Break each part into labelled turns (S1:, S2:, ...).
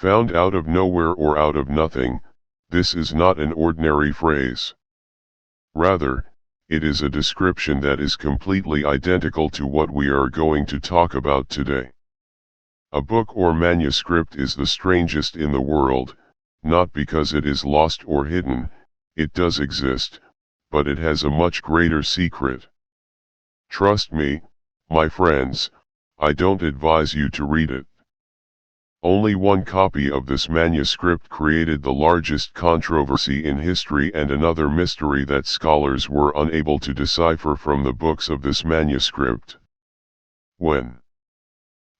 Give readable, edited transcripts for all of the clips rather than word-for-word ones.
S1: Found out of nowhere or out of nothing, this is not an ordinary phrase. Rather, it is a description that is completely identical to what we are going to talk about today. A book or manuscript is the strangest in the world, not because it is lost or hidden, it does exist, but it has a much greater secret. Trust me, my friends, I don't advise you to read it. Only one copy of this manuscript created the largest controversy in history and another mystery that scholars were unable to decipher from the books of this manuscript. When?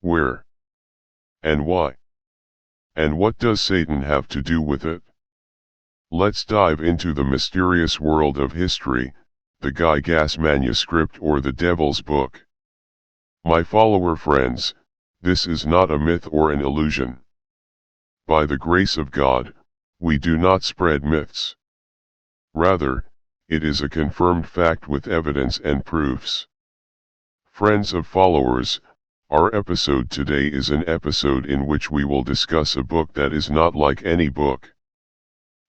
S1: Where? And why? And what does Satan have to do with it? Let's dive into the mysterious world of history, the Gegas Manuscript or the Devil's Book. My follower friends, this is not a myth or an illusion. By the grace of God, we do not spread myths. Rather, it is a confirmed fact with evidence and proofs. Friends of followers, our episode today is an episode in which we will discuss a book that is not like any book.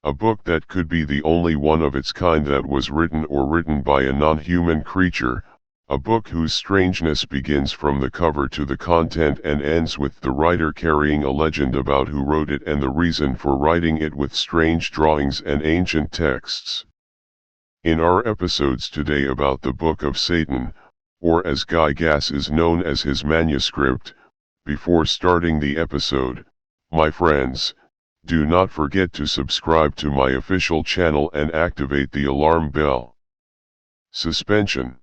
S1: A book that could be the only one of its kind that was written or written by a non-human creature, a book whose strangeness begins from the cover to the content and ends with the writer carrying a legend about who wrote it and the reason for writing it with strange drawings and ancient texts. In our episodes today about the Book of Satan, or as Gegas is known as his manuscript, before starting the episode, my friends, do not forget to subscribe to my official channel and activate the alarm bell. Suspension.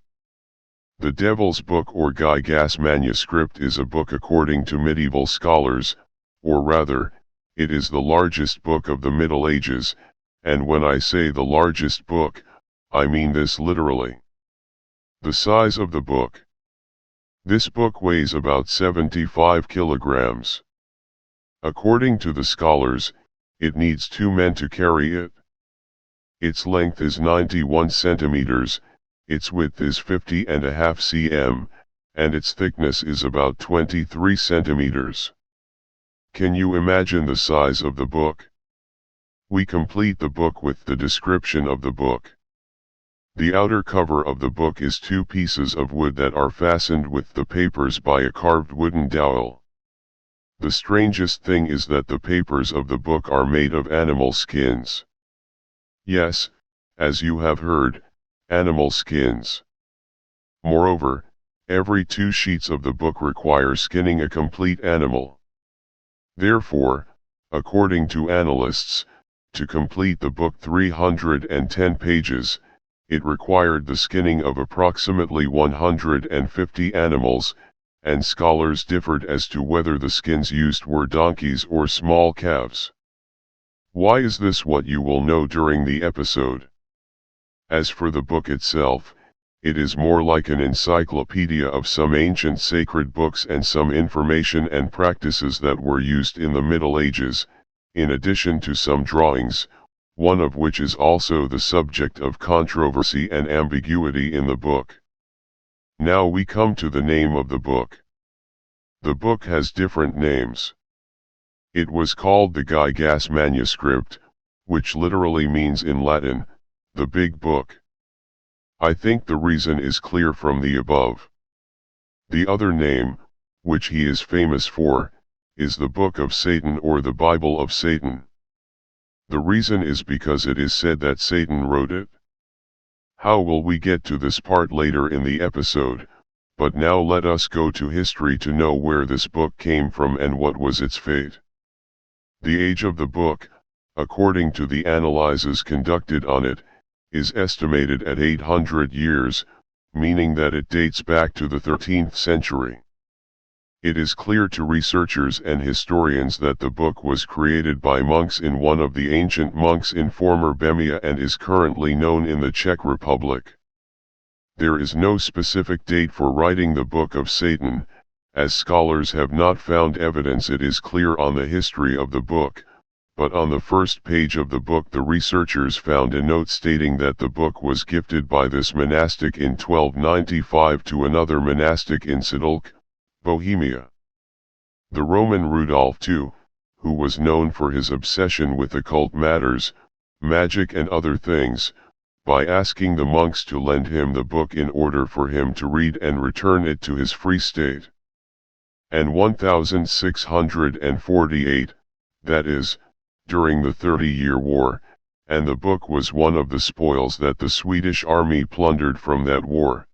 S1: The Devil's Book or Gegas Manuscript is a book according to medieval scholars, or rather, it is the largest book of the Middle Ages, and when I say the largest book, I mean this literally. The size of the book. This book weighs about 75 kilograms. According to the scholars, it needs 2 men to carry it. Its length is 91 centimeters, its width is 50.5 cm, and its thickness is about 23 centimeters. Can you imagine the size of the book? We complete the book with the description of the book. The outer cover of the book is 2 pieces of wood that are fastened with the papers by a carved wooden dowel. The strangest thing is that the papers of the book are made of animal skins. Yes, as you have heard, animal skins. Moreover, every 2 sheets of the book require skinning a complete animal. Therefore, according to analysts, to complete the book 310 pages, it required the skinning of approximately 150 animals, and scholars differed as to whether the skins used were donkeys or small calves. Why is this? What you will know during the episode. As for the book itself, it is more like an encyclopedia of some ancient sacred books and some information and practices that were used in the Middle Ages, in addition to some drawings, one of which is also the subject of controversy and ambiguity in the book. Now we come to the name of the book. The book has different names. It was called the Gegas Manuscript, which literally means in Latin, the Big Book. I think the reason is clear from the above. The other name, which he is famous for, is the Book of Satan or the Bible of Satan. The reason is because it is said that Satan wrote it. How will we get to this part later in the episode, but now let us go to history to know where this book came from and what was its fate. The age of the book, according to the analyses conducted on it, is estimated at 800 years, meaning that it dates back to the 13th century. It is clear to researchers and historians that the book was created by monks in one of the ancient monks in former Bohemia and is currently known in the Czech Republic. There is no specific date for writing the Book of Satan, as scholars have not found evidence. It is clear on the history of the book, but on the first page of the book the researchers found a note stating that the book was gifted by this monastic in 1295 to another monastic in Sidlec, Bohemia. The Roman Rudolph II, who was known for his obsession with occult matters, magic and other things, by asking the monks to lend him the book in order for him to read and return it to his free state. And 1648, that is, during the 30-Year War, and the book was one of the spoils that the Swedish army plundered from that war.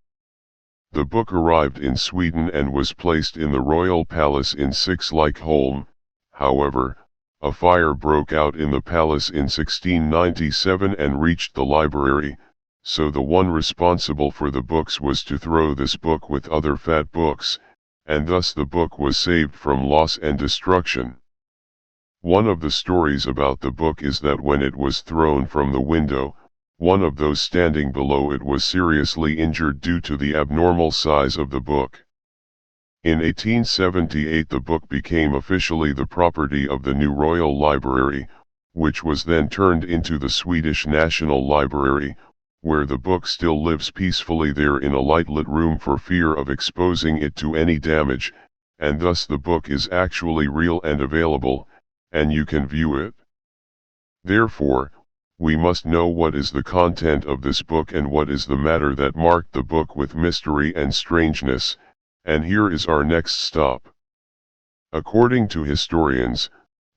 S1: The book arrived in Sweden and was placed in the royal palace in Sixlikholm. However, a fire broke out in the palace in 1697 and reached the library, so the one responsible for the books was to throw this book with other fat books, and thus the book was saved from loss and destruction. One of the stories about the book is that when it was thrown from the window, one of those standing below it was seriously injured due to the abnormal size of the book. In 1878 the book became officially the property of the new Royal Library, which was then turned into the Swedish National Library, where the book still lives peacefully there in a light-lit room for fear of exposing it to any damage, and thus the book is actually real and available, and you can view it. Therefore, we must know what is the content of this book and what is the matter that marked the book with mystery and strangeness, and here is our next stop. According to historians,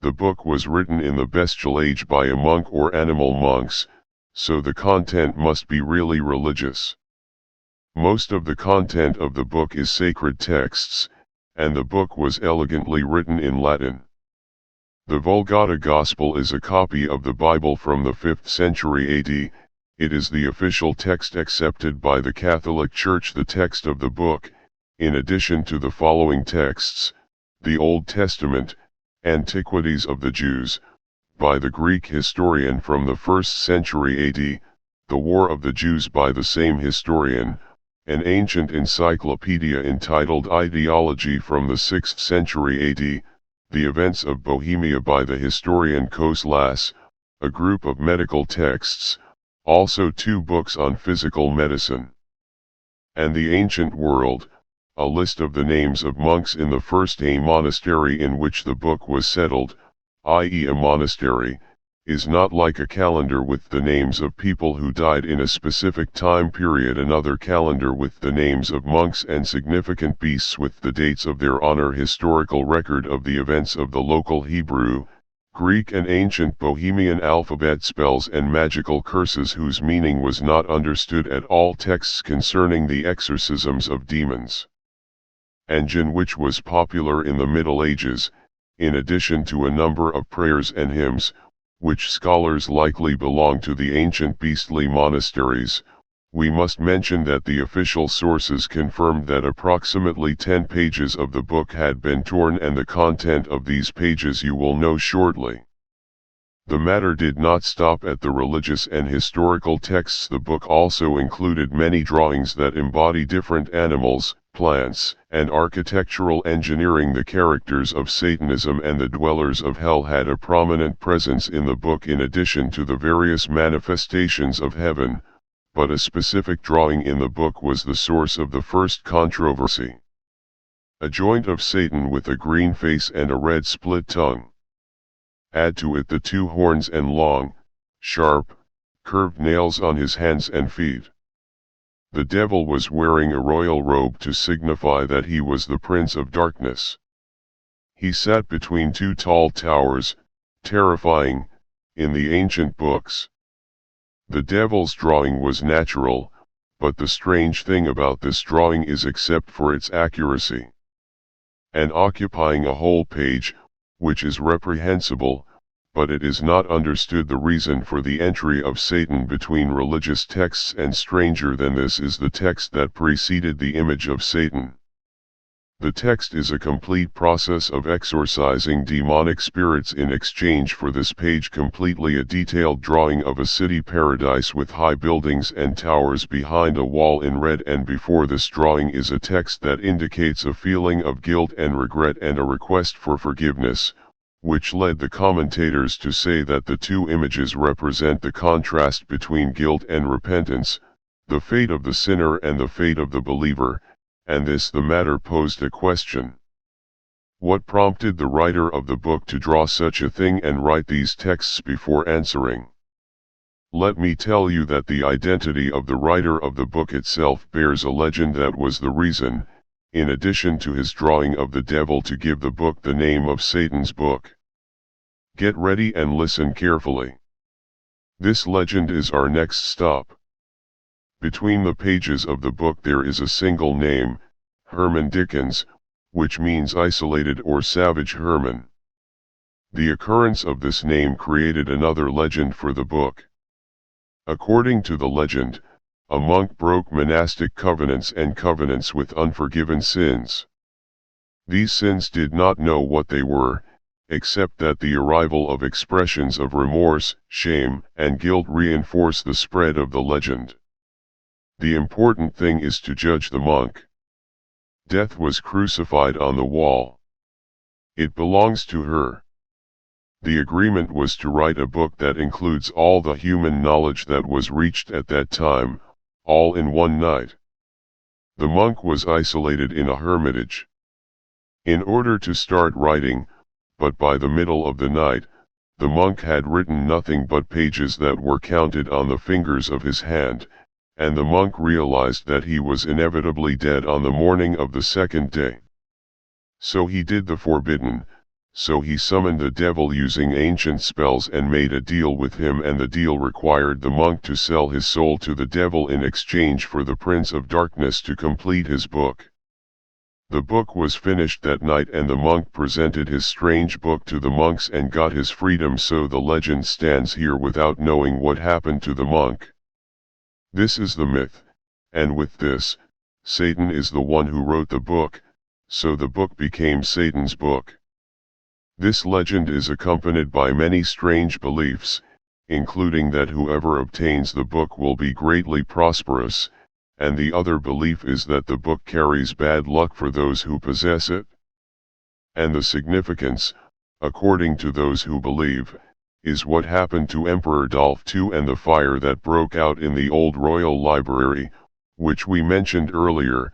S1: the book was written in the bestial age by a monk or animal monks, so the content must be really religious. Most of the content of the book is sacred texts, and the book was elegantly written in Latin. The Vulgata Gospel is a copy of the Bible from the 5th century AD, it is the official text accepted by the Catholic Church. The text of the book, in addition to the following texts, the Old Testament, Antiquities of the Jews, by the Greek historian from the 1st century AD, the War of the Jews by the same historian, an ancient encyclopedia entitled Ideology from the 6th century AD, the Events of Bohemia by the historian Koslas, a group of medical texts, also 2 books on physical medicine, and the Ancient World, a list of the names of monks in the first a monastery in which the book was settled, i.e. a monastery, is not like a calendar with the names of people who died in a specific time period. Another calendar with the names of monks and significant beasts with the dates of their honor. Historical record of the events of the local Hebrew, Greek and ancient Bohemian alphabet spells and magical curses whose meaning was not understood at all. Texts concerning the exorcisms of demons, and jinn, which was popular in the Middle Ages, in addition to a number of prayers and hymns, which scholars likely belong to the ancient beastly monasteries. We must mention that the official sources confirmed that approximately 10 pages of the book had been torn, and the content of these pages you will know shortly. The matter did not stop at the religious and historical texts. The book also included many drawings that embody different animals, plants, and architectural engineering. The characters of Satanism and the dwellers of hell had a prominent presence in the book in addition to the various manifestations of heaven, but a specific drawing in the book was the source of the first controversy. A joint of Satan with a green face and a red split tongue. Add to it the 2 horns and long, sharp, curved nails on his hands and feet. The devil was wearing a royal robe to signify that he was the prince of darkness. He sat between 2 tall towers, terrifying, in the ancient books. The devil's drawing was natural, but the strange thing about this drawing is, except for its accuracy and occupying a whole page, which is reprehensible, but it is not understood the reason for the entry of Satan between religious texts, and stranger than this is the text that preceded the image of Satan. The text is a complete process of exorcising demonic spirits. In exchange for this page, completely a detailed drawing of a city paradise with high buildings and towers behind a wall in red, and before this drawing is a text that indicates a feeling of guilt and regret and a request for forgiveness, which led the commentators to say that the 2 images represent the contrast between guilt and repentance, the fate of the sinner and the fate of the believer, and the matter posed a question. What prompted the writer of the book to draw such a thing and write these texts before answering? Let me tell you that the identity of the writer of the book itself bears a legend that was the reason, in addition to his drawing of the devil, to give the book the name of Satan's book. Get ready and listen carefully. This legend is our next stop. Between the pages of the book there is a single name, Herman Dickens, which means isolated or savage Herman. The occurrence of this name created another legend for the book. According to the legend, a monk broke monastic covenants and covenants with unforgiven sins. These sins did not know what they were, except that the arrival of expressions of remorse, shame, and guilt reinforce the spread of the legend. The important thing is to judge the monk. Death was crucified on the wall. It belongs to her. The agreement was to write a book that includes all the human knowledge that was reached at that time, all in one night. The monk was isolated in a hermitage. In order to start writing, but by the middle of the night, the monk had written nothing but pages that were counted on the fingers of his hand, and the monk realized that he was inevitably dead on the morning of the second day. So he did the forbidden. So he summoned the devil using ancient spells and made a deal with him, and the deal required the monk to sell his soul to the devil in exchange for the Prince of Darkness to complete his book. The book was finished that night, and the monk presented his strange book to the monks and got his freedom. So the legend stands here without knowing what happened to the monk. This is the myth, and with this, Satan is the one who wrote the book, so the book became Satan's book. This legend is accompanied by many strange beliefs, including that whoever obtains the book will be greatly prosperous, and the other belief is that the book carries bad luck for those who possess it. And the significance, according to those who believe, is what happened to Emperor Dolph II and the fire that broke out in the old royal library, which we mentioned earlier.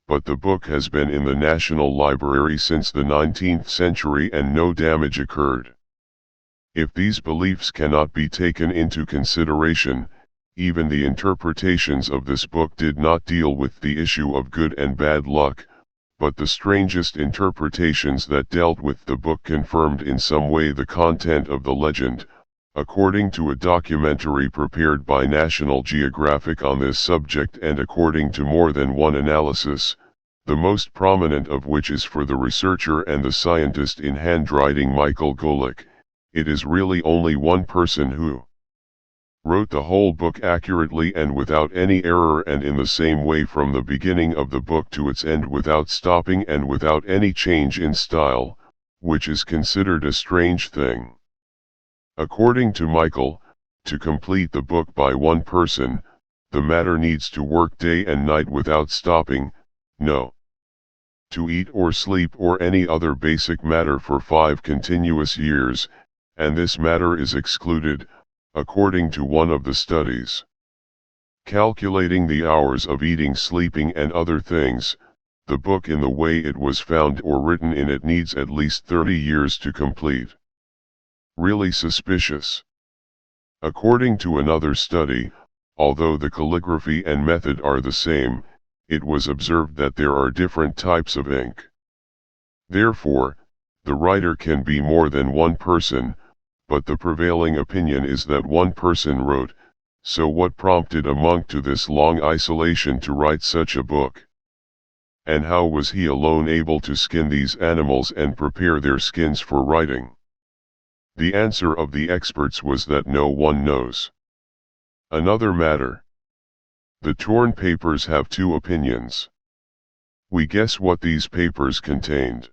S1: But the book has been in the National Library since the 19th century and no damage occurred. If these beliefs cannot be taken into consideration, even the interpretations of this book did not deal with the issue of good and bad luck, but the strangest interpretations that dealt with the book confirmed in some way the content of the legend, according to a documentary prepared by National Geographic on this subject, and according to more than one analysis, the most prominent of which is for the researcher and the scientist in handwriting Michael Golick. It is really only one person who wrote the whole book accurately and without any error, and in the same way from the beginning of the book to its end without stopping and without any change in style, which is considered a strange thing. According to Michael, to complete the book by one person, the matter needs to work day and night without stopping, no, to eat or sleep or any other basic matter for 5 continuous years, and this matter is excluded, according to one of the studies. Calculating the hours of eating, sleeping and other things, the book in the way it was found or written in it needs at least 30 years to complete. Really suspicious. According to another study, although the calligraphy and method are the same, it was observed that there are different types of ink. Therefore, the writer can be more than one person, but the prevailing opinion is that one person wrote. So what prompted a monk to this long isolation to write such a book? And how was he alone able to skin these animals and prepare their skins for writing? The answer of the experts was that no one knows. Another matter. The torn papers have 2 opinions. We guess what these papers contained.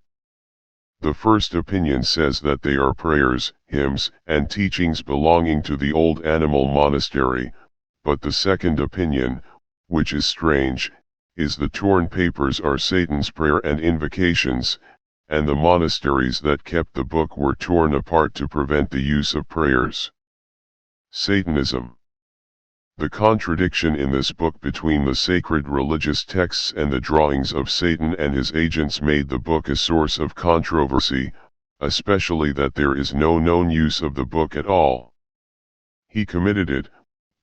S1: The first opinion says that they are prayers, hymns, and teachings belonging to the old animal monastery, but the second opinion, which is strange, is the torn papers are Satan's prayer and invocations, and the monasteries that kept the book were torn apart to prevent the use of prayers. Satanism. The contradiction in this book between the sacred religious texts and the drawings of Satan and his agents made the book a source of controversy, especially that there is no known use of the book at all. He committed it,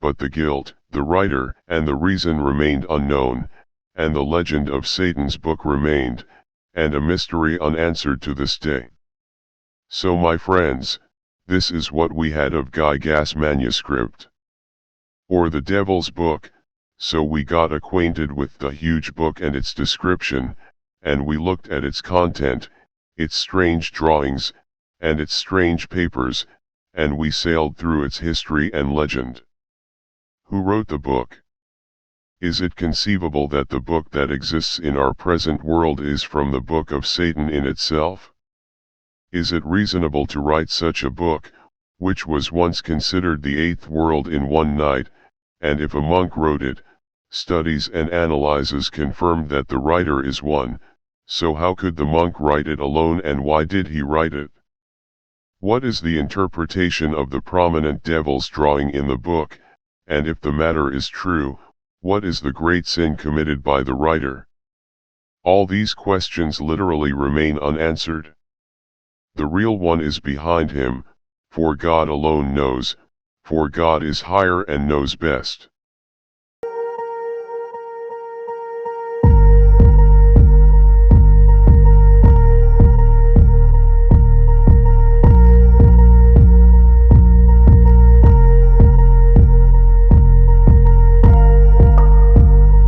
S1: but the guilt, the writer, and the reason remained unknown, and the legend of Satan's book remained, and a mystery unanswered to this day. So my friends, this is what we had of Gegas Manuscript, or the Devil's Book. So we got acquainted with the huge book and its description, and we looked at its content, its strange drawings, and its strange papers, and we sailed through its history and legend. Who wrote the book? Is it conceivable that the book that exists in our present world is from the book of Satan in itself? Is it reasonable to write such a book, which was once considered the eighth world in one night, and if a monk wrote it, studies and analyses confirmed that the writer is one, so how could the monk write it alone, and why did he write it? What is the interpretation of the prominent devil's drawing in the book, and if the matter is true, what is the great sin committed by the writer? All these questions literally remain unanswered. The real one is behind him, for God alone knows, for God is higher and knows best.